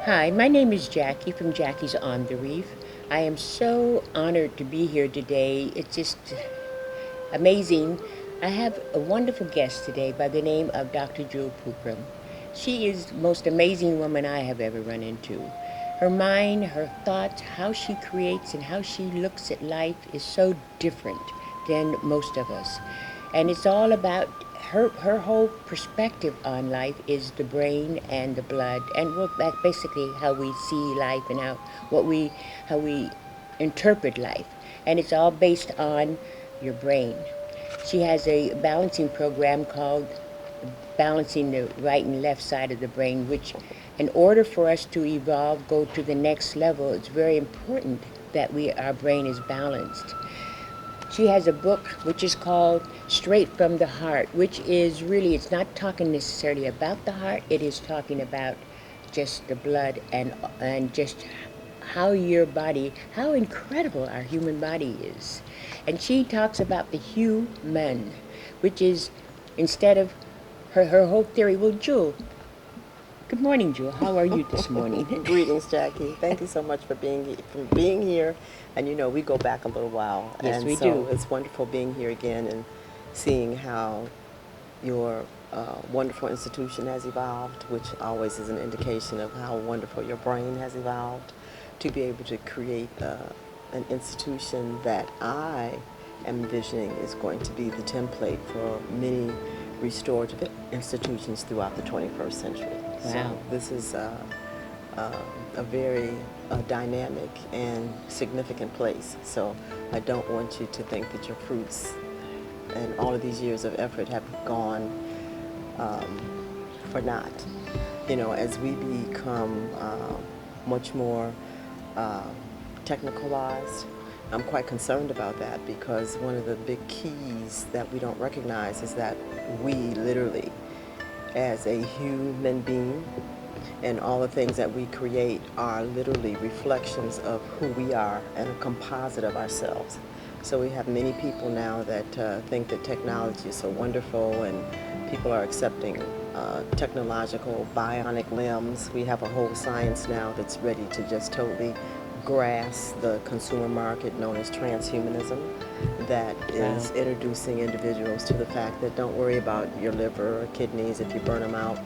Hi, my name is Jackie from Jackie's on the Reef. I am so honored to be here today. It's just amazing. I have a wonderful guest today by the name of Dr. Jewel Pookrum. She is the most amazing woman I have ever run into. Her mind, her thoughts, how she creates and how she looks at life is so different than most of us. And it's all about her whole perspective on life is the brain and the blood, and well, that's basically how we see life and how we interpret life, and it's all based on your brain. She has a balancing program called balancing the right and left side of the brain, which in order for us to evolve, go to the next level, it's very important that our brain is balanced. She has a book which is called Straight from the Heart, which is really, it's not talking necessarily about the heart, it is talking about just the blood and just how your body, how incredible our human body is. And she talks about the human, which is instead of her whole theory. Well, Jewel, good morning, Jewel. How are you this morning? Greetings, Jackie. Thank you so much for being here. And you know, we go back a little while, Yes, and we so do. it's wonderful being here again and seeing how your wonderful institution has evolved, which always is an indication of how wonderful your brain has evolved to be able to create an institution that I am envisioning is going to be the template for many restorative institutions throughout the 21st century. Wow. So this is a very dynamic and significant place. So I don't want you to think that your fruits and all of these years of effort have gone for naught. You know, as we become much more uh, technicalized, I'm quite concerned about that because one of the big keys that we don't recognize is that we literally, as a human being, and all the things that we create are literally reflections of who we are and a composite of ourselves. So we have many people now that think that technology is so wonderful, and people are accepting technological bionic limbs. We have a whole science now that's ready to just totally grasp the consumer market known as transhumanism that Wow. is introducing individuals to the fact that don't worry about your liver or kidneys. If you burn them out,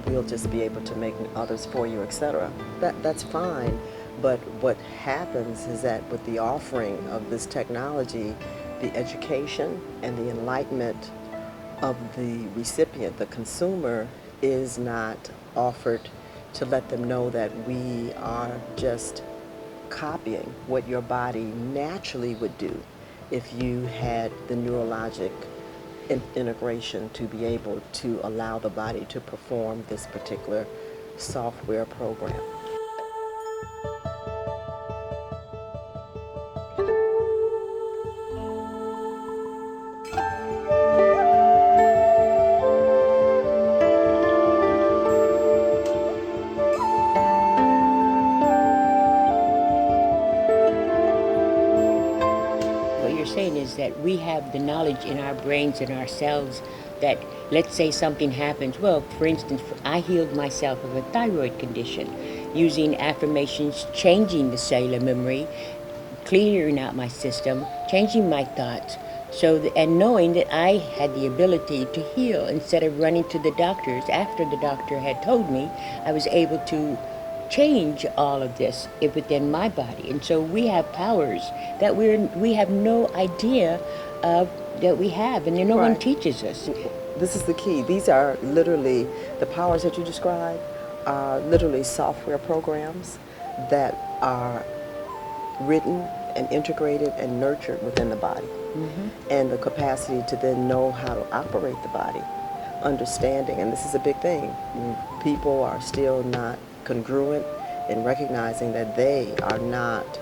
we'll just be able to make others for you, etc. That's fine, but what happens is that with the offering of this technology, the education and the enlightenment of the recipient, the consumer, is not offered to let them know that we are just copying what your body naturally would do if you had the neurologic integration to be able to allow the body to perform this particular software program. What you're saying is that we have the knowledge in our brains and ourselves that, let's say something happens. Well, for instance, I healed myself of a thyroid condition using affirmations, changing the cellular memory, clearing out my system, changing my thoughts. And knowing that I had the ability to heal instead of running to the doctors after the doctor had told me, I was able to change all of this within my body. And so we have powers that we have no idea of that we have, and no one Right. teaches us. This is the key. These are literally the powers that you describe are literally software programs that are written and integrated and nurtured within the body. And the capacity to then know how to operate the body, understanding, and this is a big thing. People are still not congruent in recognizing that they are not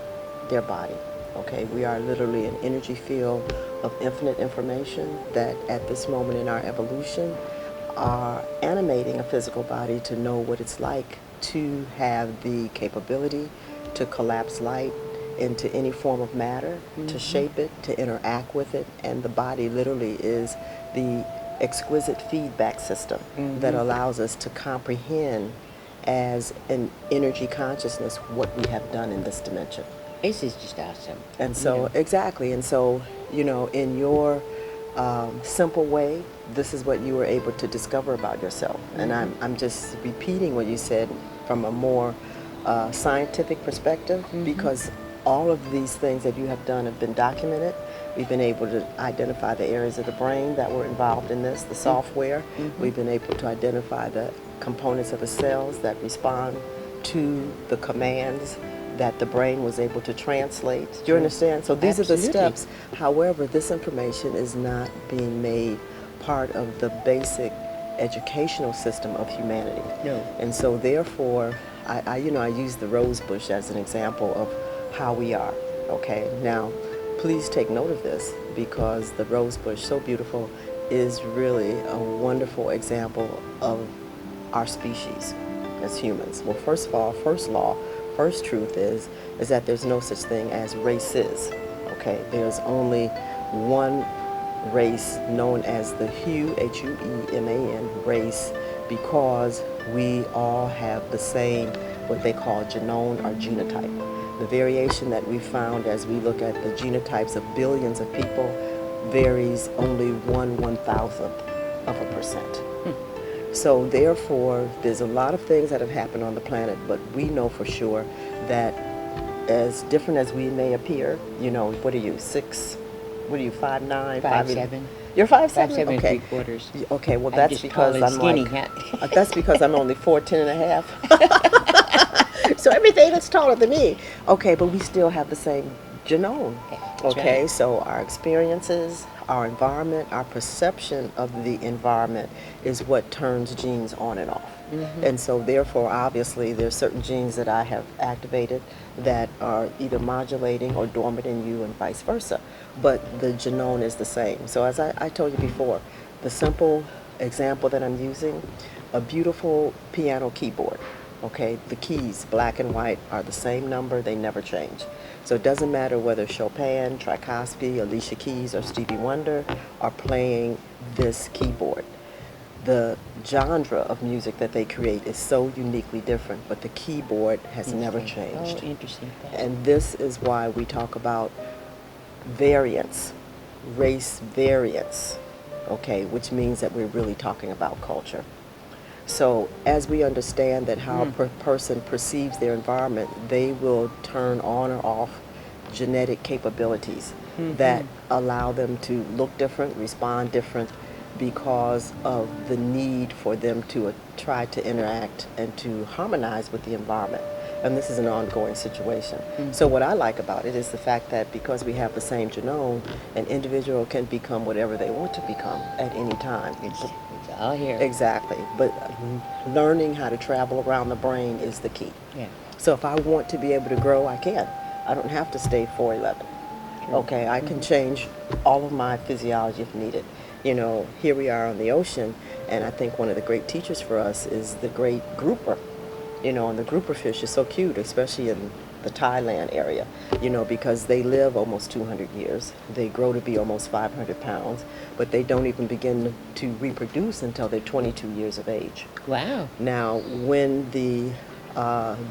their body. Okay, we are literally an energy field of infinite information that at this moment in our evolution are animating a physical body to know what it's like to have the capability to collapse light into any form of matter, to shape it, to interact with it, and the body literally is the exquisite feedback system that allows us to comprehend as an energy consciousness what we have done in this dimension. This is just awesome. And so, exactly. And so, in your simple way, this is what you were able to discover about yourself. And I'm just repeating what you said from a more scientific perspective, because all of these things that you have done have been documented. We've been able to identify the areas of the brain that were involved in this, the software. We've been able to identify the components of the cells that respond to the commands that the brain was able to translate. Do you understand? So these are the steps. However, this information is not being made part of the basic educational system of humanity. No. And so therefore, I use the rose bush as an example of how we are. Okay. Now, please take note of this, because the rose bush, so beautiful, is really a wonderful example of our species as humans. Well, first of all, first truth is that there's no such thing as races. Okay, there's only one race known as the Hueman race, because we all have the same, what they call genome or genotype. The variation that we found as we look at the genotypes of billions of people varies only 1/1000% So therefore, there's a lot of things that have happened on the planet, but we know for sure that as different as we may appear, what are you, 6? What are you, 5'9"? 5'7". You're 5'7"? 5'7" Okay. and 3/4. Okay, well I'm that's just because tall and I'm skinny, like, huh? that's because I'm only 4'10" and a half. So everything is taller than me. Okay, but we still have the same genome. That's Okay, right. so our experiences, our environment, our perception of the environment is what turns genes on and off. And so therefore, obviously, there's certain genes that I have activated that are either modulating or dormant in you, and vice versa. But the genome is the same. So as I told you before, the simple example that I'm using, a beautiful piano keyboard. Okay, the keys, black and white, are the same number, they never change. So it doesn't matter whether Chopin, Tchaikovsky, Alicia Keys, or Stevie Wonder are playing this keyboard. The genre of music that they create is so uniquely different, but the keyboard has never changed. Oh, interesting. And this is why we talk about variance, race variance, okay, which means that we're really talking about culture. So as we understand that how a person perceives their environment, they will turn on or off genetic capabilities that allow them to look different, respond different, because of the need for them to try to interact and to harmonize with the environment. And this is an ongoing situation. So what I like about it is the fact that because we have the same genome, an individual can become whatever they want to become at any time. It's all here. Exactly. But learning how to travel around the brain is the key. Yeah. So if I want to be able to grow, I can. I don't have to stay 4'11". Okay, I can change all of my physiology if needed. Here we are on the ocean, and I think one of the great teachers for us is the great grouper. And the grouper fish is so cute, especially in the Thailand area, because they live almost 200 years. They grow to be almost 500 pounds, but they don't even begin to reproduce until they're 22 years of age. Wow. Now, when the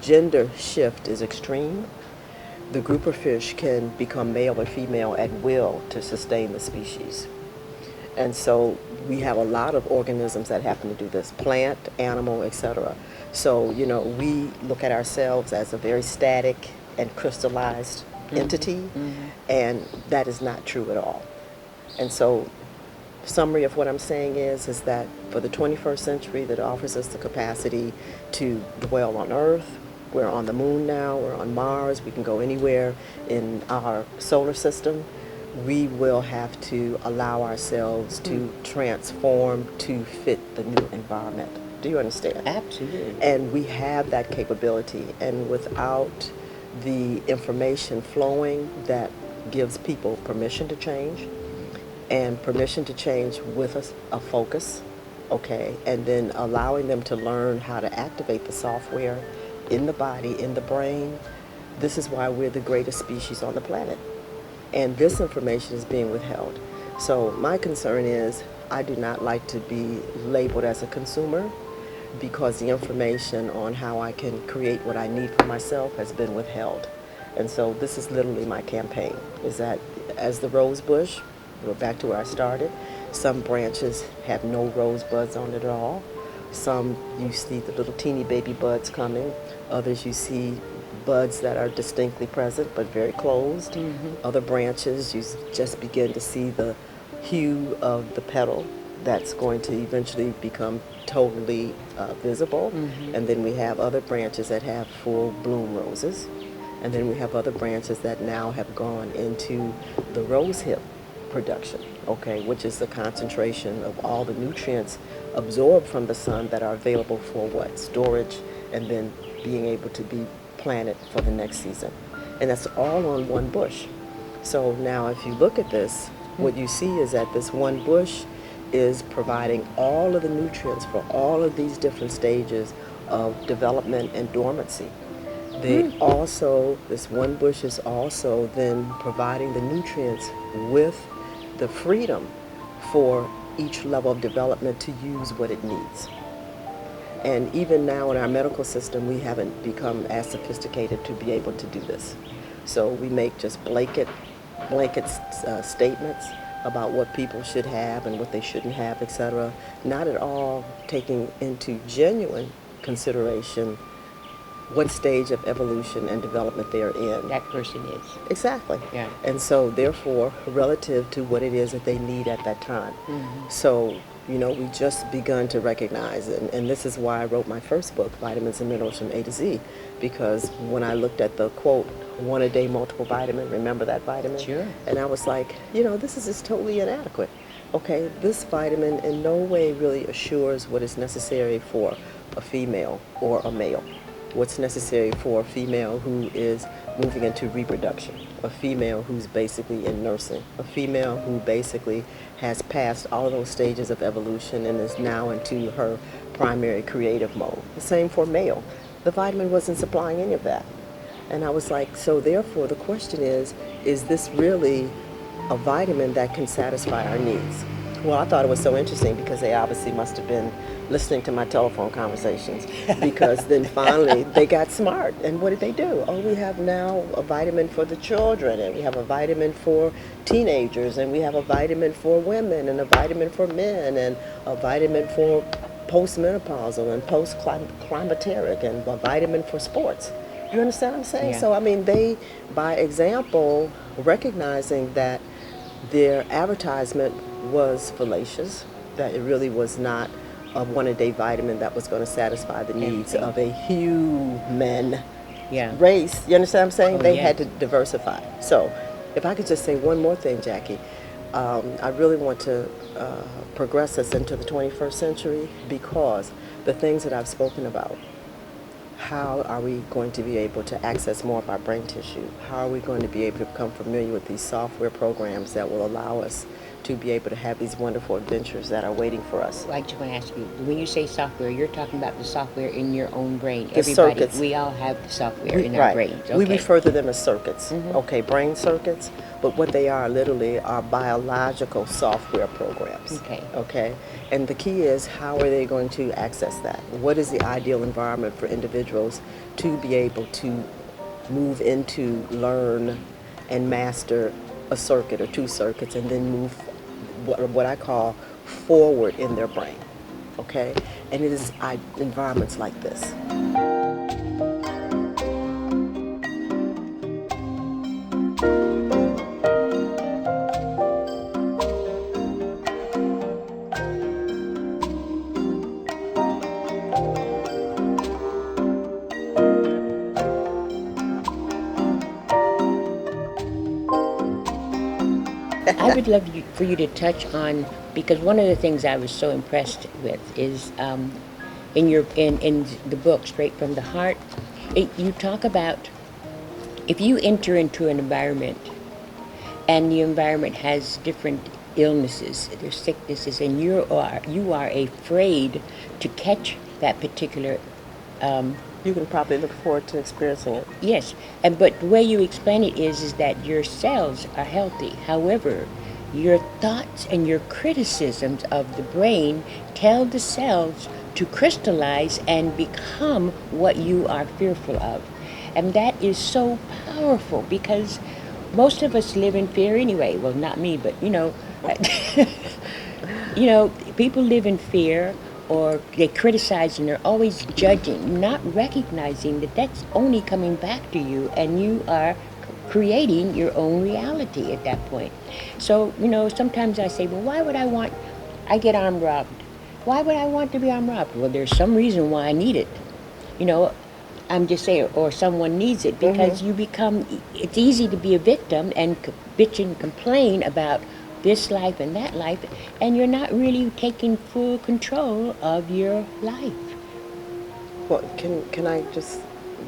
gender shift is extreme, the grouper fish can become male or female at will to sustain the species. And so we have a lot of organisms that happen to do this, plant, animal, etc. So, we look at ourselves as a very static and crystallized entity, and that is not true at all. And so, summary of what I'm saying is that for the 21st century, that offers us the capacity to dwell on Earth. We're on the moon now, we're on Mars, we can go anywhere in our solar system. We will have to allow ourselves to transform to fit the new environment. Do you understand? Absolutely. And we have that capability, and without the information flowing that gives people permission to change, and permission to change with a focus, okay, and then allowing them to learn how to activate the software in the body, in the brain, this is why we're the greatest species on the planet. And this information is being withheld. So my concern is I do not like to be labeled as a consumer. because the information on how I can create what I need for myself has been withheld. And so this is literally my campaign, is that as the rose bush, we're back to where I started, some branches have no rose buds on it at all. Some you see the little teeny baby buds coming. Others you see buds that are distinctly present but very closed. Other branches you just begin to see the hue of the petal that's going to eventually become totally visible. And then we have other branches that have full bloom roses. And then we have other branches that now have gone into the rose hip production, okay, which is the concentration of all the nutrients absorbed from the sun that are available for what? Storage, and then being able to be planted for the next season. And that's all on one bush. So now if you look at this, what you see is that this one bush is providing all of the nutrients for all of these different stages of development and dormancy. They also, this one bush is also then providing the nutrients with the freedom for each level of development to use what it needs. And even now in our medical system, we haven't become as sophisticated to be able to do this. So we make just blanket statements about what people should have and what they shouldn't have, etc. Not at all taking into genuine consideration what stage of evolution and development they're in. That person is. Exactly. Yeah. And so therefore, relative to what it is that they need at that time. So, you know, we just begun to recognize, and this is why I wrote my first book, Vitamins and Minerals from A to Z, because when I looked at the quote, one a day multiple vitamin, remember that vitamin? Sure. And I was like, you know, this is just totally inadequate. Okay, this vitamin in no way really assures what is necessary for a female or a male. What's necessary for a female who is moving into reproduction, a female who's basically in nursing, a female who basically has passed all of those stages of evolution and is now into her primary creative mode. The same for male. The vitamin wasn't supplying any of that. And I was like, so therefore the question is this really a vitamin that can satisfy our needs? Well, I thought it was so interesting because they obviously must have been listening to my telephone conversations, because then finally they got smart. And what did they do? Oh, we have now a vitamin for the children, and we have a vitamin for teenagers, and we have a vitamin for women, and a vitamin for men, and a vitamin for postmenopausal and post-climateric, and a vitamin for sports. You understand what I'm saying? Yeah. So, I mean, they, by example, recognizing that their advertisement was fallacious, that it really was not a one-a-day vitamin that was going to satisfy the needs of a human race. You understand what I'm saying? They had to diversify. So, if I could just say one more thing, Jackie, I really want to progress us into the 21st century, because the things that I've spoken about, how are we going to be able to access more of our brain tissue? How are we going to be able to become familiar with these software programs that will allow us to be able to have these wonderful adventures that are waiting for us? I just want to ask you, when you say software, you're talking about the software in your own brain. The circuits. We all have the software in our brains. Okay. We refer to them as circuits, okay, brain circuits, but what they are literally are biological software programs. Okay, and the key is, how are they going to access that? What is the ideal environment for individuals to be able to move into, learn, and master a circuit or two circuits, and then move what I call forward in their brain, okay? And it is environments like this. I would love for you to touch on, because one of the things I was so impressed with is in the book, Straight from the Heart, you talk about if you enter into an environment and the environment has different illnesses, there's sicknesses, and you are afraid to catch that particular. You can probably look forward to experiencing it. Yes, but the way you explain it is that your cells are healthy. However, your thoughts and your criticisms of the brain tell the cells to crystallize and become what you are fearful of. And that is so powerful because most of us live in fear anyway. Well, not me, but people live in fear or they criticize and they're always judging, not recognizing that that's only coming back to you and you are creating your own reality at that point. So, sometimes I say, well, I get armed robbed. Why would I want to be armed robbed? Well, there's some reason why I need it. You know, I'm just saying, or someone needs it because it's easy to be a victim and bitch and complain about this life and that life, and you're not really taking full control of your life. Well, can I just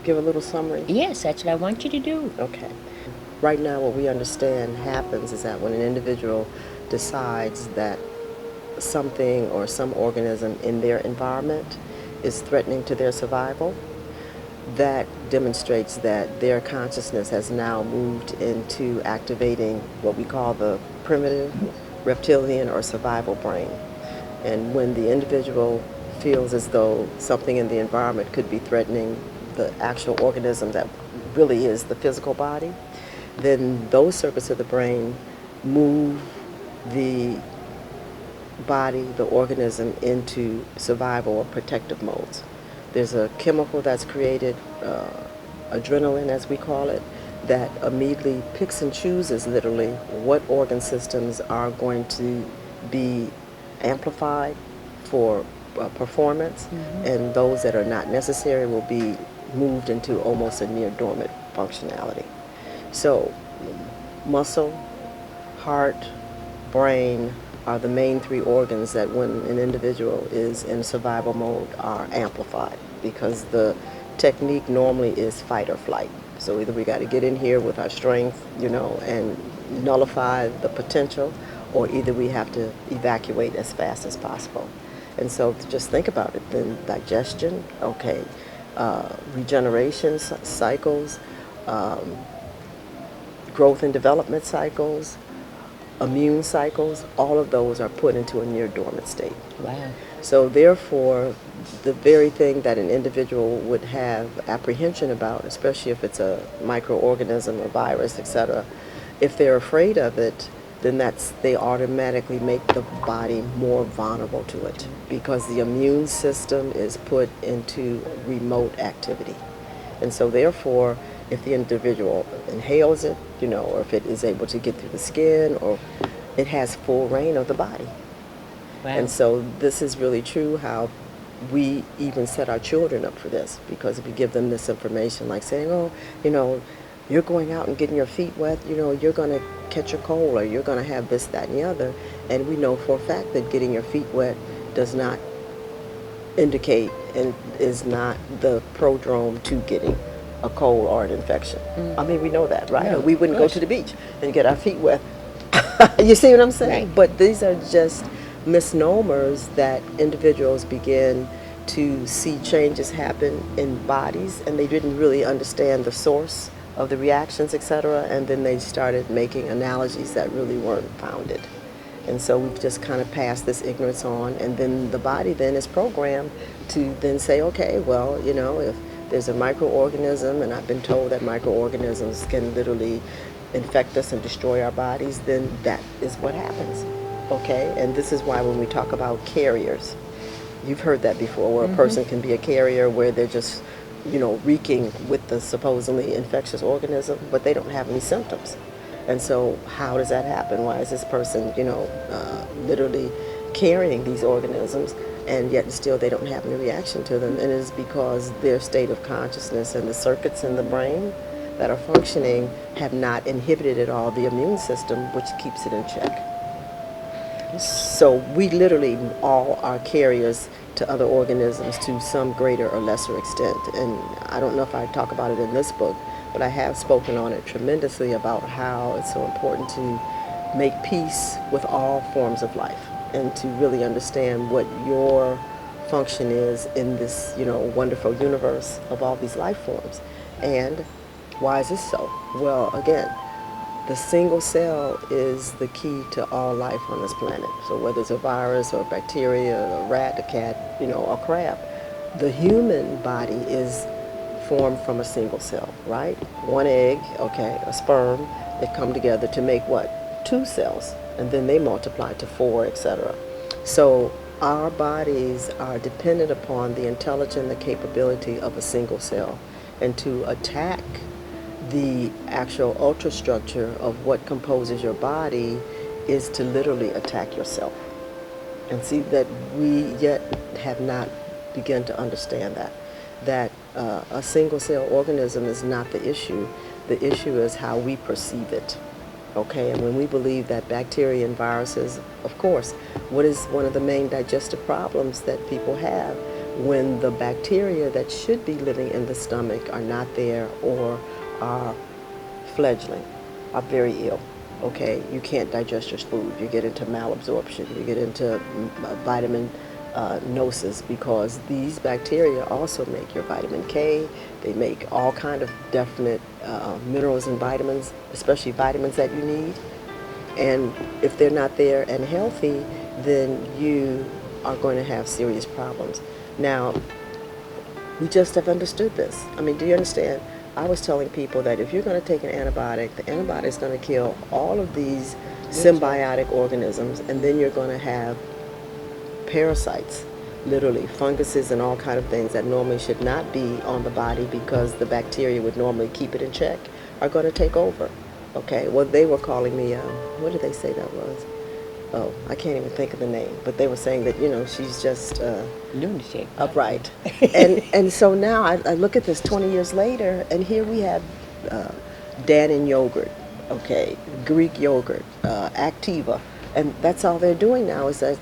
give a little summary? Yes, that's what I want you to do. Okay. Right now, what we understand happens is that when an individual decides that something or some organism in their environment is threatening to their survival, that demonstrates that their consciousness has now moved into activating what we call the primitive reptilian or survival brain. And when the individual feels as though something in the environment could be threatening the actual organism that really is the physical body, then those circuits of the brain move the body, the organism, into survival or protective modes. There's a chemical that's created, adrenaline as we call it, that immediately picks and chooses literally what organ systems are going to be amplified for performance, and those that are not necessary will be moved into almost a near dormant functionality. So muscle, heart, brain are the main three organs that when an individual is in survival mode are amplified, because the technique normally is fight or flight. So either we got to get in here with our strength, and nullify the potential, or either we have to evacuate as fast as possible. And so just think about it. Then digestion, okay, regeneration cycles, growth and development cycles, immune cycles, all of those are put into a near dormant state. Wow. So therefore, the very thing that an individual would have apprehension about, especially if it's a microorganism or virus, etc., if they're afraid of it, then they automatically make the body more vulnerable to it, because the immune system is put into remote activity. And so therefore, if the individual inhales it, or if it is able to get through the skin, or it has full reign of the body. Wow. And so this is really true how we even set our children up for this, because if we give them this information, like saying, oh, you're going out and getting your feet wet, you're going to catch a cold, or you're going to have this, that, and the other. And we know for a fact that getting your feet wet does not indicate and is not the prodrome to getting a cold or an infection. I mean, we know that, right? Yeah, We wouldn't go course. to the beach and get our feet wet. You see what I'm saying? Right. But these are just misnomers that individuals begin to see changes happen in bodies, and they didn't really understand the source of the reactions, etc., and then they started making analogies that really weren't founded. And so we've just kind of passed this ignorance on, and then the body then is programmed to then say, okay, well, if there's a microorganism, and I've been told that microorganisms can literally infect us and destroy our bodies, then that is what happens. Okay? And this is why when we talk about carriers, you've heard that before, where a person can be a carrier where they're just, reeking with the supposedly infectious organism, but they don't have any symptoms. And so how does that happen? Why is this person, literally carrying these organisms, and yet still they don't have any reaction to them? And it is because their state of consciousness and the circuits in the brain that are functioning have not inhibited at all the immune system, which keeps it in check. So we literally all are carriers to other organisms to some greater or lesser extent. And I don't know if I talk about it in this book, but I have spoken on it tremendously about how it's so important to make peace with all forms of life, and to really understand what your function is in this, wonderful universe of all these life forms. And why is this so? Well, again, the single cell is the key to all life on this planet. So whether it's a virus or a bacteria, a rat, a cat, a crab, the human body is formed from a single cell, right? One egg, okay, a sperm, they come together to make what? Two cells, and then they multiply to four, etc. So our bodies are dependent upon the intelligence, the capability of a single cell, and to attack the actual ultrastructure of what composes your body is to literally attack yourself. And see that we yet have not begun to understand that a single cell organism is not the issue. The issue is how we perceive it. Okay, and when we believe that bacteria and viruses, of course, what is one of the main digestive problems that people have when the bacteria that should be living in the stomach are not there or are fledgling, are very ill. Okay, you can't digest your food. You get into malabsorption. You get into vitamin nosis, because these bacteria also make your vitamin K. They make all kind of definite minerals and vitamins, especially vitamins that you need. And if they're not there and healthy, then you are going to have serious problems. Now, we just have understood this. I mean, do you understand? I was telling people that if you're going to take an antibiotic, the antibiotic is going to kill all of these symbiotic organisms, and then you're going to have parasites, literally funguses and all kind of things that normally should not be on the body because the bacteria would normally keep it in check, are going to take over. Okay, well, they were calling me, what did they say that was? Oh, I can't even think of the name, but they were saying that, she's just lunatic, upright. and so now I look at this 20 years later, and here we have Dannon yogurt, okay, Greek yogurt, Activa, and that's all they're doing now is that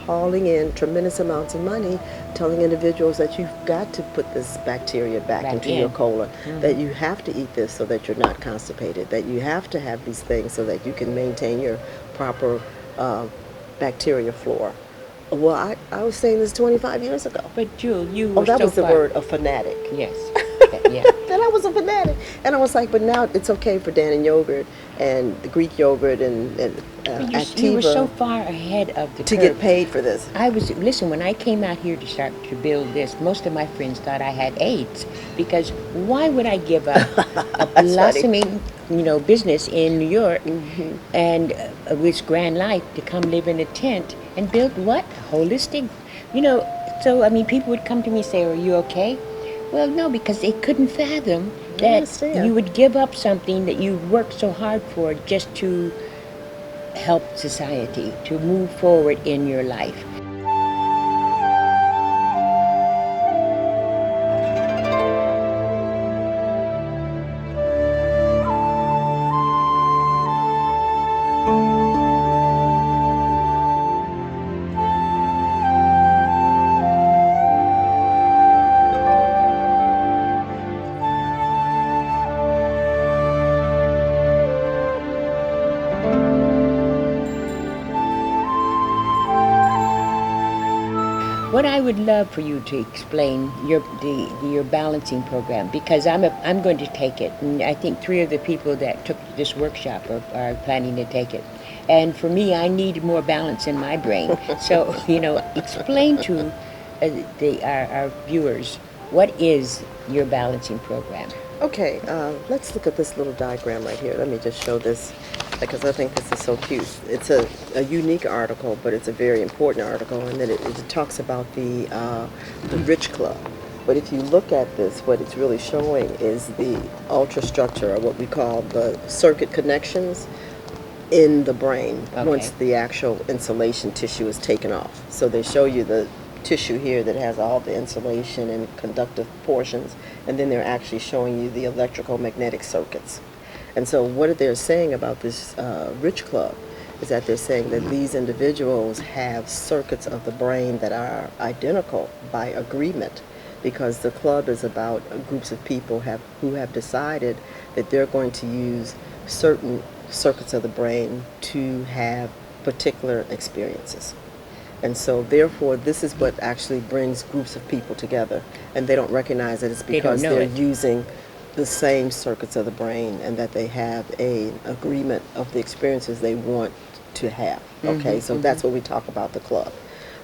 hauling in tremendous amounts of money, telling individuals that you've got to put this bacteria back into your colon, that you have to eat this so that you're not constipated, that you have to have these things so that you can maintain your proper bacteria flora. Well, I was saying this 25 years ago. But Jewel, you were that so was the far. word, a fanatic. Yes. Yeah. Then I was a fanatic. And I was like, but now it's okay for Dannon yogurt and the Greek yogurt and Activa You were so far ahead of the to curve. get paid for this. Listen, when I came out here to start to build this, most of my friends thought I had AIDS, because why would I give up a blossoming, business in New York and with Grand Life to come live in a tent and build what? Holistic, so I mean, people would come to me and say, are you okay? Well, no, because they couldn't fathom that you would give up something that you worked so hard for just to help society, to move forward in your life. What I would love for you to explain your balancing program, because I'm going to take it, and I think 3 of the people that took this workshop are planning to take it. And for me, I need more balance in my brain. So explain to our viewers, what is your balancing program? Okay, let's look at this little diagram right here. Let me just show this, because I think this is so cute. It's a unique article, but it's a very important article, and then it talks about the Rich Club. But if you look at this, what it's really showing is the ultrastructure, or what we call the circuit connections in the brain, once the actual insulation tissue is taken off. So they show you the tissue here that has all the insulation and conductive portions, and then they're actually showing you the electrical magnetic circuits. And so what they're saying about this Rich Club is that they're saying that these individuals have circuits of the brain that are identical by agreement, because the club is about groups of people who have decided that they're going to use certain circuits of the brain to have particular experiences. And so therefore this is what actually brings groups of people together, and they don't recognize that it's because they're using the same circuits of the brain, and that they have an agreement of the experiences they want to have. Okay, so that's what we talk about the club.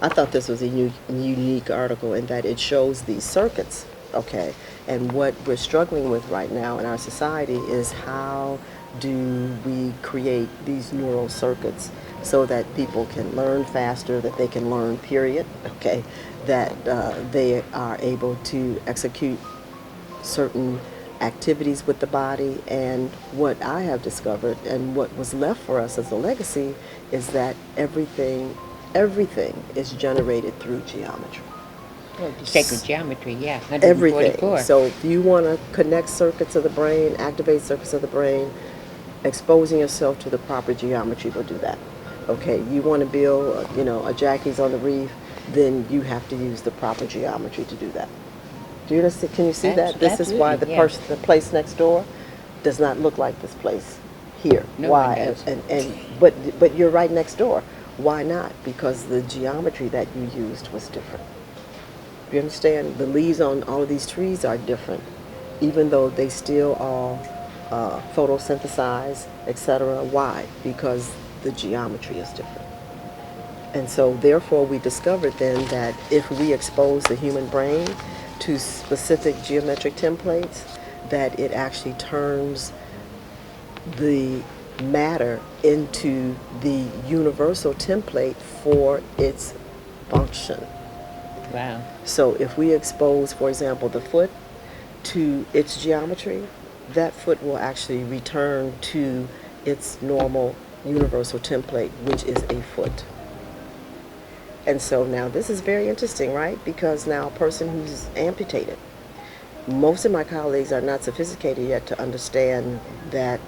I thought this was a unique article in that it shows these circuits. Okay, and what we're struggling with right now in our society is how do we create these neural circuits so that people can learn faster, that they can learn, period, okay, that they are able to execute certain activities with the body. And what I have discovered and what was left for us as a legacy is that everything is generated through geometry. Oh, the sacred geometry, yeah, Everything. 144. So if you want to connect circuits of the brain, activate circuits of the brain, exposing yourself to the proper geometry will do that. Okay, you want to build, a Jackie's on the reef, then you have to use the proper geometry to do that. Do you understand? Can you see that? This is why Absolutely, yeah. the place next door does not look like this place here. No Why? one does. But you're right next door. Why not? Because the geometry that you used was different. You understand? The leaves on all of these trees are different, even though they still all photosynthesize, etc. Why? Because the geometry is different. And so therefore we discovered then that if we expose the human brain to specific geometric templates, that it actually turns the matter into the universal template for its function. Wow. So if we expose, for example, the foot to its geometry, that foot will actually return to its normal universal template, which is a foot. And so now this is very interesting, right? Because now a person who's amputated, most of my colleagues are not sophisticated yet to understand that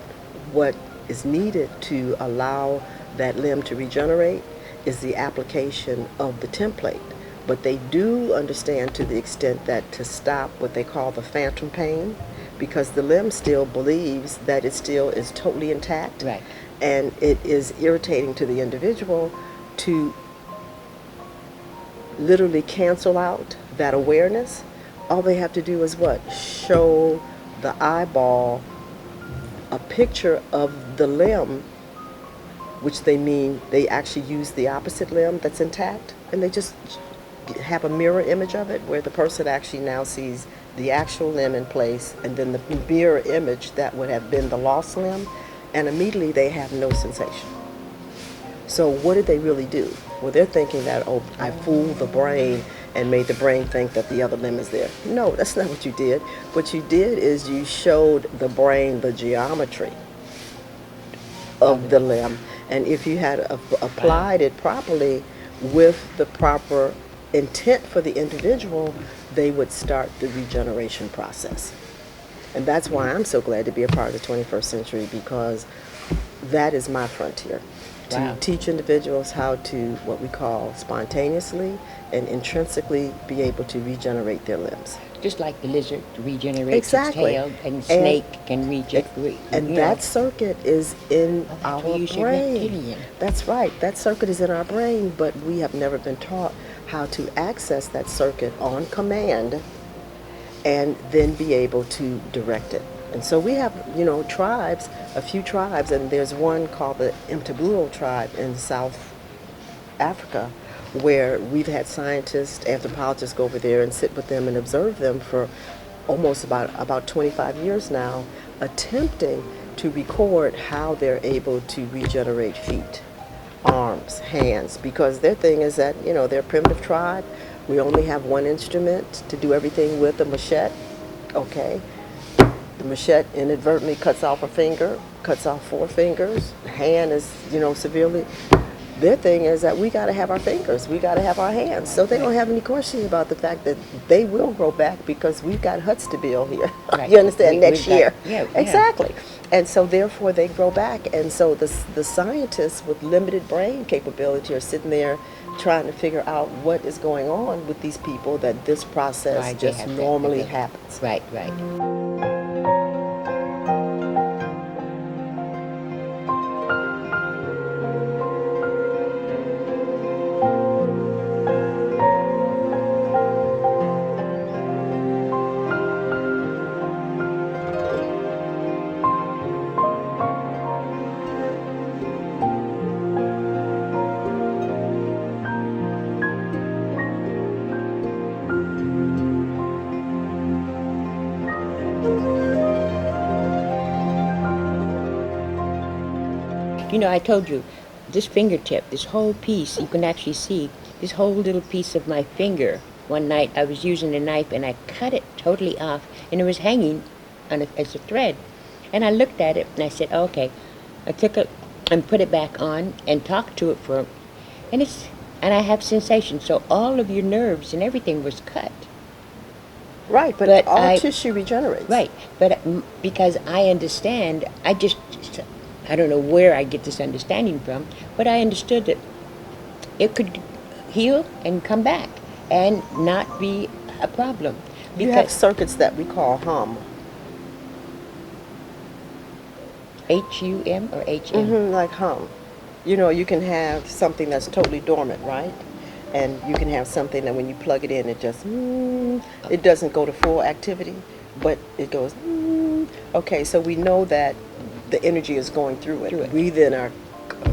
what is needed to allow that limb to regenerate is the application of the template. But they do understand to the extent that to stop what they call the phantom pain, because the limb still believes that it still is totally intact. Right. And it is irritating to the individual to literally cancel out that awareness. All they have to do is what? Show the eyeball a picture of the limb, which they actually use the opposite limb that's intact, and they just have a mirror image of it where the person actually now sees the actual limb in place and then the mirror image that would have been the lost limb, and immediately they have no sensation. So what did they really do? Well, they're thinking that, oh, I fooled the brain and made the brain think that the other limb is there. No, that's not what you did. What you did is you showed the brain the geometry of the limb. And if you had applied it properly with the proper intent for the individual, they would start the regeneration process. And that's why I'm so glad to be a part of the 21st century, because that is my frontier. To teach individuals how to, what we call spontaneously and intrinsically, be able to regenerate their limbs. Just like the lizard regenerates its tail, and snake can regenerate. And that circuit is in our brain. That's right. That circuit is in our brain, but we have never been taught how to access that circuit on command and then be able to direct it. And so we have, tribes, a few tribes, and there's one called the Mtaburo tribe in South Africa, where we've had scientists, anthropologists go over there and sit with them and observe them for almost about 25 years now, attempting to record how they're able to regenerate feet, arms, hands, because their thing is that, they're a primitive tribe. We only have one instrument to do everything with, a machete, okay? The machete inadvertently cuts off a finger, cuts off 4 fingers. The hand is, severely. Their thing is that we got to have our fingers, we got to have our hands. So they don't have any questions about the fact that they will grow back, because we've got huts to build here. Right. You understand? Next year. Yeah. Exactly. And so therefore they grow back. And so the scientists with limited brain capability are sitting there trying to figure out what is going on with these people, that this process just normally happens. Right. You know, I told you, this fingertip, this whole piece, you can actually see this whole little piece of my finger. One night I was using a knife and I cut it totally off, and it was hanging on as a thread. And I looked at it and I said, oh, okay. I took it and put it back on and talked to it for, and it's, and I have sensation. So all of your nerves and everything was cut. Right, but But all I, tissue regenerates. right, but because I understand, I don't know where I get this understanding from, but I understood that it could heal and come back and not be a problem. You have Because circuits that we call hum. HUM or HM? Like hum. You know, you can have something that's totally dormant, right? And you can have something that when you plug it in, it just, it doesn't go to full activity, but it goes, Okay, so we know that the energy is going through it. Through it. We then are,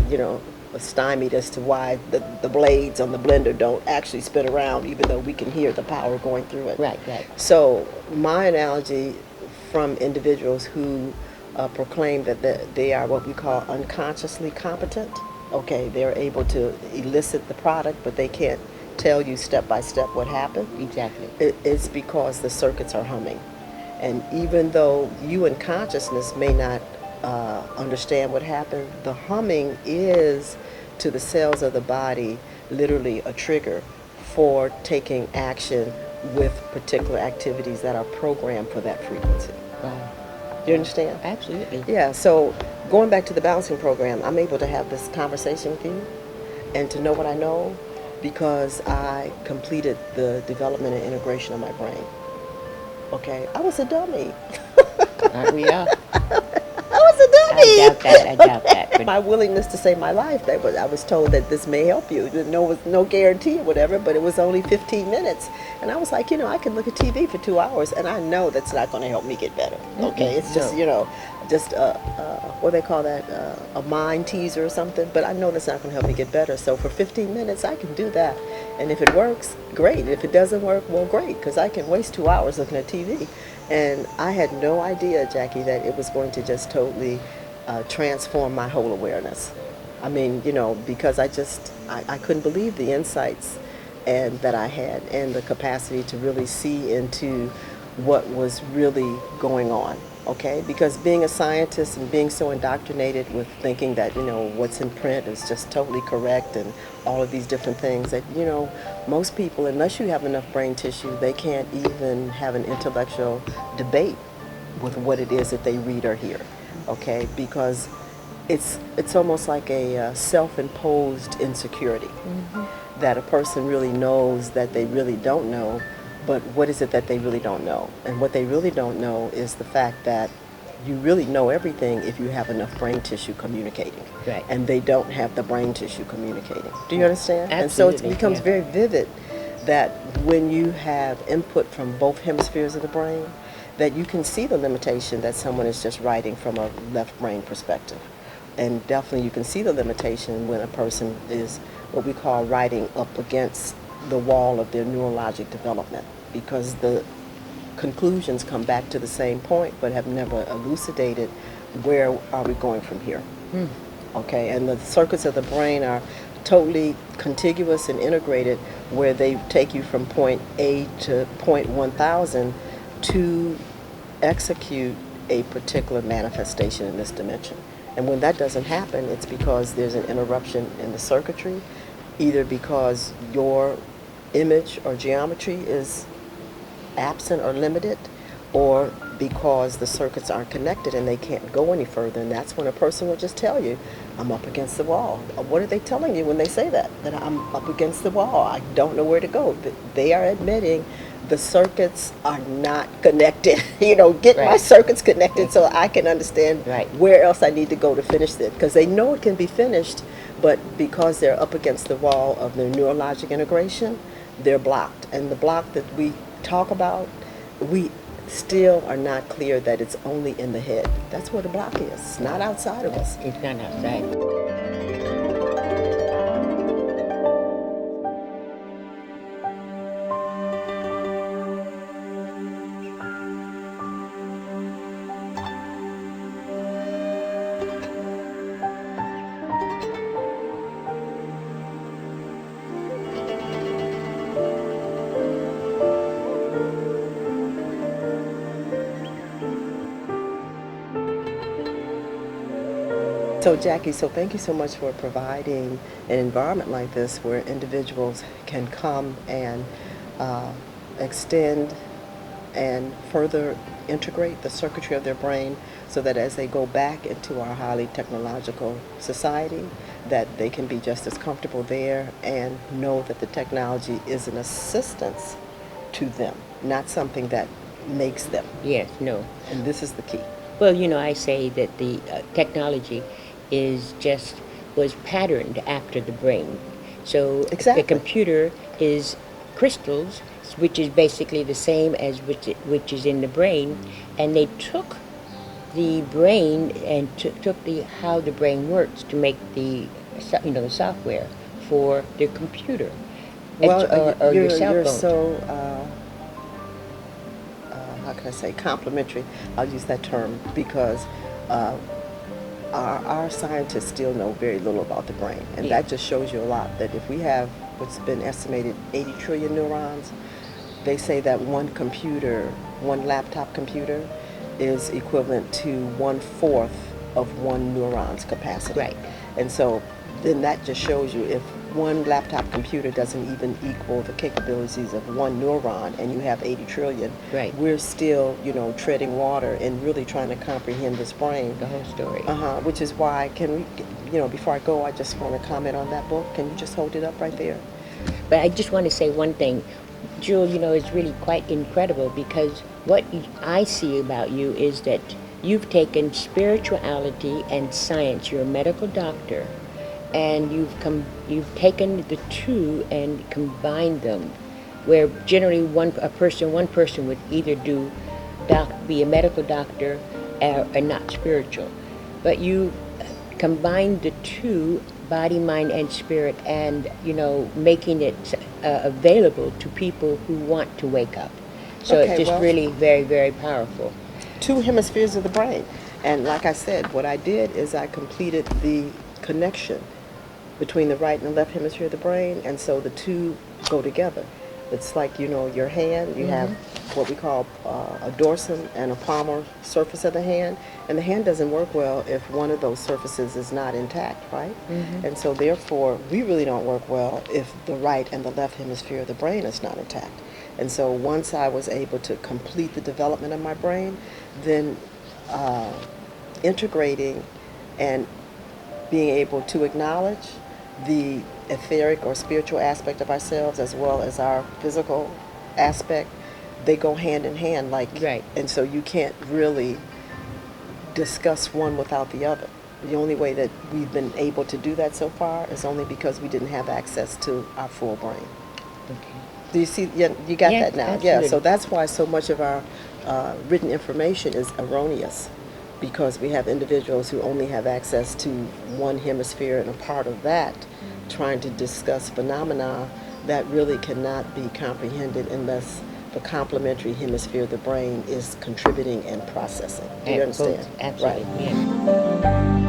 you know, stymied as to why the blades on the blender don't actually spin around, even though we can hear the power going through it. Right, right. So my analogy from individuals who proclaim that they are what we call unconsciously competent. Okay, they're able to elicit the product, but they can't tell you step by step what happened. Exactly. It's because the circuits are humming. And even though you in consciousness may not understand what happened, the humming is to the cells of the body literally a trigger for taking action with particular activities that are programmed for that frequency. Wow. Do you understand? Absolutely. Yeah, so going back to the balancing program, I'm able to have this conversation with you and to know what I know because I completed the development and integration of my brain. Okay, I was a dummy. Aren't we all? I was a I dummy. doubt that. I doubt that. But My willingness to save my life, I was told that this may help you. There was no guarantee or whatever, but it was only 15 minutes. And I was like, I can look at TV for 2 hours, and I know that's not going to help me get better. Okay, it's just, just what they call that, a mind teaser or something. But I know that's not going to help me get better. So for 15 minutes, I can do that. And if it works, great. If it doesn't work, well, great, because I can waste 2 hours looking at TV. And I had no idea, Jackie, that it was going to just totally transform my whole awareness. I mean, because I couldn't believe the insights and that I had and the capacity to really see into what was really going on. Okay, because being a scientist and being so indoctrinated with thinking that what's in print is just totally correct and all of these different things that most people, unless you have enough brain tissue, they can't even have an intellectual debate with what it is that they read or hear. Okay, because it's almost like a self-imposed insecurity that a person really knows that they really don't know. But what is it that they really don't know? And what they really don't know is the fact that you really know everything if you have enough brain tissue communicating. Right. And they don't have the brain tissue communicating. Do you understand? Absolutely. And so it becomes Yeah. very vivid that when you have input from both hemispheres of the brain, that you can see the limitation that someone is just writing from a left brain perspective. And definitely you can see the limitation when a person is what we call writing up against the wall of their neurologic development, because the conclusions come back to the same point but have never elucidated where are we going from here. Okay, and the circuits of the brain are totally contiguous and integrated, where they take you from point A to point 1000 to execute a particular manifestation in this dimension. And when that doesn't happen, it's because there's an interruption in the circuitry, either because your image or geometry is absent or limited, or because the circuits aren't connected and they can't go any further. And that's when a person will just tell you, I'm up against the wall. What are they telling you when they say that? That I'm up against the wall. I don't know where to go. They are admitting the circuits are not connected. Get my Right. circuits connected so I can understand Right. where else I need to go to finish it. Because they know it can be finished, but because they're up against the wall of their neurologic integration, they're blocked. And the block that we talk about, we still are not clear that it's only in the head. That's where the block is. It's not outside of us. It's not outside. So Jackie, so thank you so much for providing an environment like this where individuals can come and uh, extend and further integrate the circuitry of their brain so that as they go back into our highly technological society, that they can be just as comfortable there and know that the technology is an assistance to them, not something that makes them. Yes, no. And this is the key. Well, I say that the technology is just was patterned after the brain. So a Exactly. computer is crystals, which is basically the same as which is in the brain, and they took the brain and took the how the brain works to make the software for the computer, Well, or your cell you're phone. so how can I say complimentary? I'll use that term because uh, our scientists still know very little about the brain, and Yeah, that just shows you a lot. That if we have what's been estimated 80 trillion neurons, they say that one laptop computer, is equivalent to 1/4 of one neuron's capacity. right. And so then that just shows you if one laptop computer doesn't even equal the capabilities of one neuron and you have 80 trillion, Right. we're still, treading water and really trying to comprehend this brain. The whole story. Which is why, before I go, I just want to comment on that book. Can you just hold it up right there? But I just want to say one thing. Jewel, is really quite incredible because what I see about you is that you've taken spirituality and science. You're a medical doctor, and you've taken the two and combined them, where generally one person would either be a medical doctor or not spiritual, but you combine the two, body, mind, and spirit, and making it available to people who want to wake up. So it's Okay, just well, really very, very powerful. two hemispheres of the brain. And like I said, what I did is I completed the connection between the right and the left hemisphere of the brain, and so the two go together. It's like, your hand, you have what we call a dorsum and a palmar surface of the hand, and the hand doesn't work well if one of those surfaces is not intact, right? And so therefore, we really don't work well if the right and the left hemisphere of the brain is not intact. And so once I was able to complete the development of my brain, then uh, integrating and being able to acknowledge the etheric or spiritual aspect of ourselves as well as our physical aspect, they go hand in hand, Right. and so you can't really discuss one without the other. The only way that we've been able to do that so far is only because we didn't have access to our full brain. Okay. Do you see? Yeah, you got Yes, that now. Yeah, so absolutely. that's why so much of our written information is erroneous, because we have individuals who only have access to one hemisphere and a part of that, trying to discuss phenomena that really cannot be comprehended unless the complementary hemisphere of the brain is contributing and processing. Do you And understand? both, Right. absolutely. Yeah.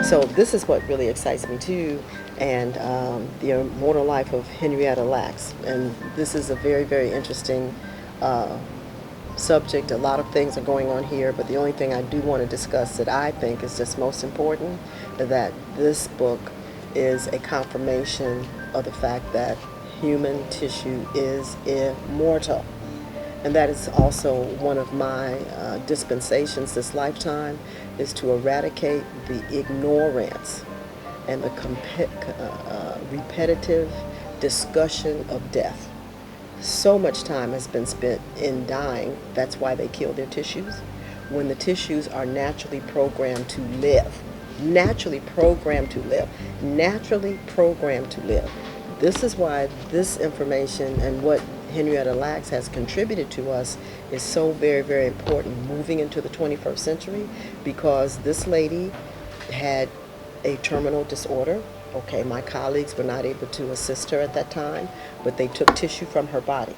So this is what really excites me too, and the immortal life of Henrietta Lacks. And this is a very, very interesting uh, subject. A lot of things are going on here, but the only thing I do want to discuss that I think is just most important is that this book is a confirmation of the fact that human tissue is immortal. And that is also one of my dispensations this lifetime, is to eradicate the ignorance and the repetitive discussion of death. So much time has been spent in dying. That's why they kill their tissues. When the tissues are naturally programmed to live, naturally programmed to live, naturally programmed to live. This is why this information and what Henrietta Lacks has contributed to us is so very, very important moving into the 21st century, because this lady had a terminal disorder. Okay, my colleagues were not able to assist her at that time, but they took tissue from her body.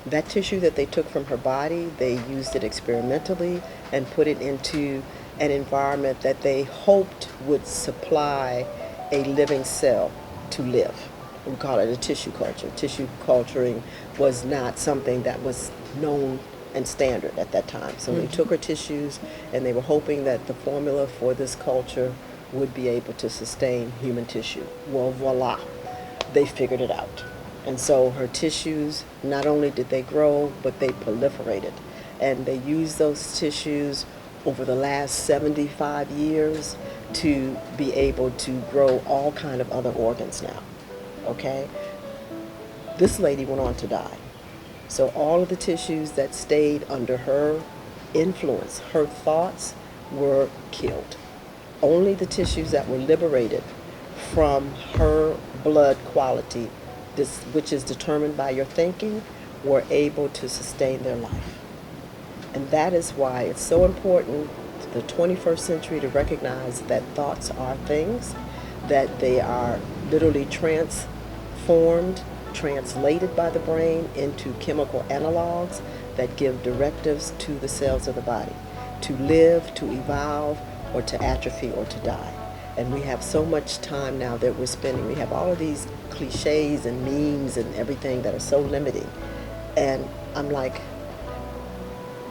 That tissue that they took from her body, they used it experimentally and put it into an environment that they hoped would supply a living cell to live. We call it a tissue culture. Tissue culturing was not something that was known and standard at that time. So they took her tissues and they were hoping that the formula for this culture would be able to sustain human tissue. Well, voila, they figured it out. And so her tissues, not only did they grow, but they proliferated. And they used those tissues over the last 75 years to be able to grow all kind of other organs now. Okay? This lady went on to die. So all of the tissues that stayed under her influence, her thoughts, were killed. Only the tissues that were liberated from her blood quality, which is determined by your thinking, were able to sustain their life. And that is why it's so important to the 21st century to recognize that thoughts are things, that they are literally transformed, translated by the brain into chemical analogs that give directives to the cells of the body to live, to evolve, or to atrophy, or to die. And we have so much time now that we're spending. We have all of these cliches and memes and everything that are so limiting. And I'm like,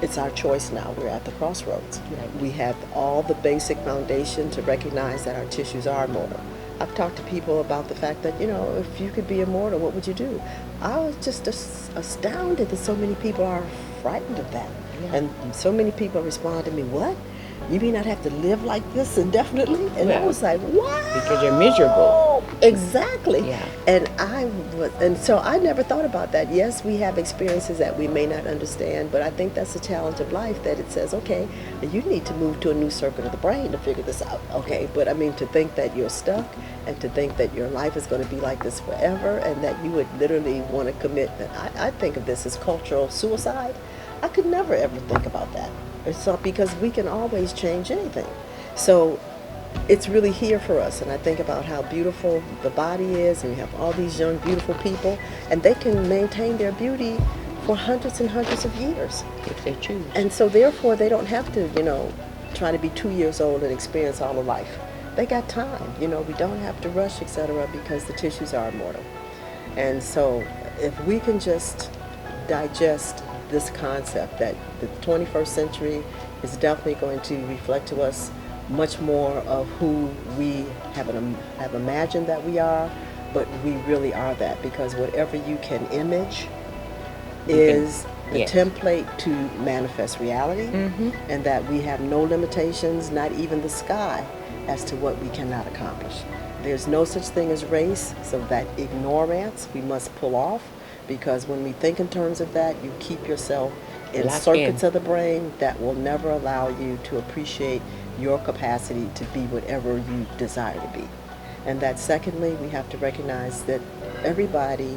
it's our choice now. We're at the crossroads. Right. We have all the basic foundation to recognize that our tissues are immortal. I've talked to people about the fact that, if you could be immortal, what would you do? I was just astounded that so many people are frightened of that. Yeah. And so many people respond to me, what? You mean I'd have to live like this indefinitely? And I was like, wow. Because you're miserable. Exactly. Yeah. And so I never thought about that. Yes, we have experiences that we may not understand, but I think that's the challenge of life, that it says, okay, you need to move to a new circuit of the brain to figure this out. Okay, but I mean, to think that you're stuck and to think that your life is going to be like this forever and that you would literally want to commit, I think of this as cultural suicide. I could never ever think about that. It's not, because we can always change anything. So it's really here for us. And I think about how beautiful the body is, and we have all these young, beautiful people, and they can maintain their beauty for hundreds and hundreds of years. If they choose. And so therefore they don't have to, try to be 2 years old and experience all of life. They got time. We don't have to rush, etc., because the tissues are immortal. And so if we can just digest this concept that the 21st century is definitely going to reflect to us much more of who we have imagined that we are, but we really are that, because whatever you can image is the yes. template to manifest reality, and that we have no limitations, not even the sky, as to what we cannot accomplish. There's no such thing as race, so that ignorance we must pull off, because when we think in terms of that, you keep yourself in Locked circuits in. of the brain that will never allow you to appreciate your capacity to be whatever you desire to be. And that secondly, we have to recognize that everybody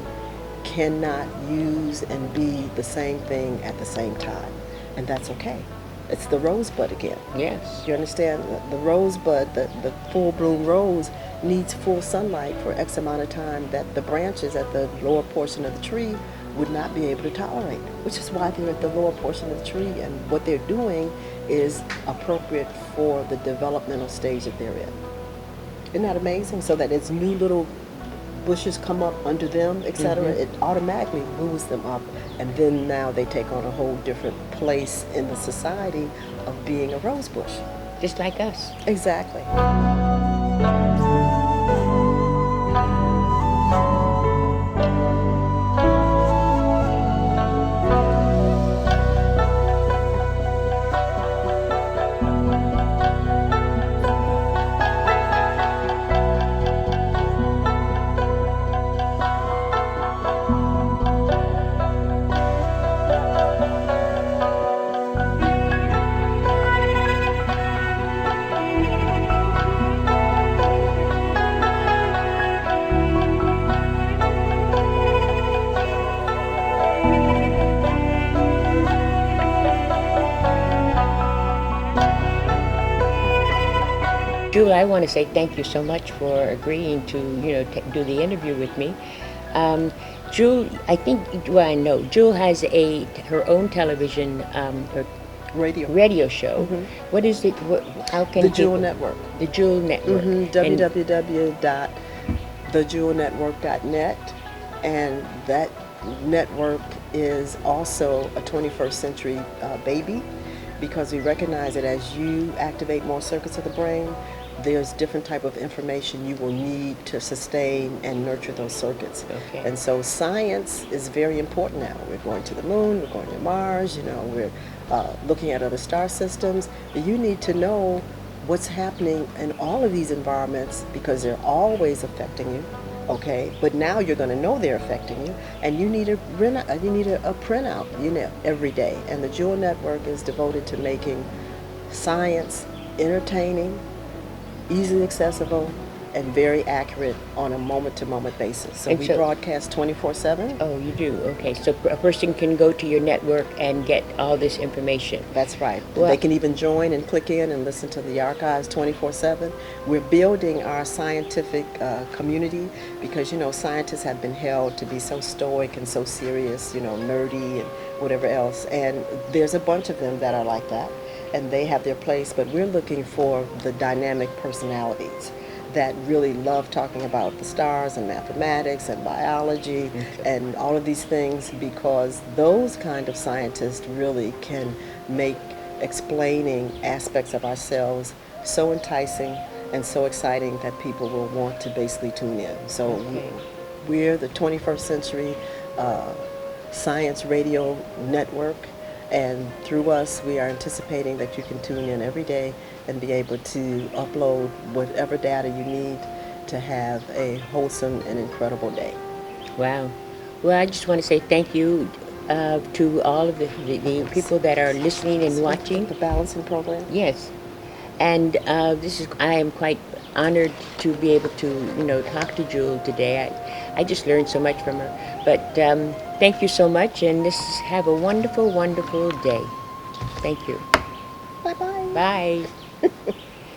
cannot use and be the same thing at the same time. And that's okay. It's the rosebud again. Yes. You understand? The rosebud, the full bloom rose, needs full sunlight for X amount of time that the branches at the lower portion of the tree would not be able to tolerate, which is why they're at the lower portion of the tree, and what they're doing is appropriate for the developmental stage that they're in. Isn't that amazing? So that as new little bushes come up under them, etc., it automatically moves them up, and then now they take on a whole different place in the society of being a rose bush. Just like us. Exactly. Jewel, I want to say thank you so much for agreeing to, do the interview with me. Um, Jewel, I think, well, I know, Jewel has her own television or Radio. radio show. What is it? How The can Jewel people? Network. The Jewel Network. And www.thejewelnetwork.net, and that network is also a 21st century baby, because we recognize that as you activate more circuits of the brain, there's different type of information you will need to sustain and nurture those circuits. Okay. And so science is very important now. We're going to the moon, we're going to Mars, we're looking at other star systems. You need to know what's happening in all of these environments, because they're always affecting you. Okay, but now you're going to know they're affecting you, and you need a printout, every day. And the Jewel Network is devoted to making science entertaining, easily accessible, and very accurate on a moment-to-moment basis. So And we so- broadcast 24/7. Oh, you do? Okay. So a person can go to your network and get all this information. That's right. Well- They can even join and click in and listen to the archives 24/7. We're building our scientific community, because, scientists have been held to be so stoic and so serious, nerdy and whatever else. And there's a bunch of them that are like that, and they have their place. But we're looking for the dynamic personalities that really love talking about the stars and mathematics and biology and all of these things, because those kind of scientists really can make explaining aspects of ourselves so enticing and so exciting that people will want to basically tune in. So Okay. we're the 21st century science radio network, and through us we are anticipating that you can tune in every day and be able to upload whatever data you need to have a wholesome and incredible day. Wow. Well, I just want to say thank you to all of the people that are listening and watching. The balancing program. Yes. And I am quite honored to be able to, talk to Jewel today. I just learned so much from her. But thank you so much, and have a wonderful, wonderful day. Thank you. Bye-bye. Bye.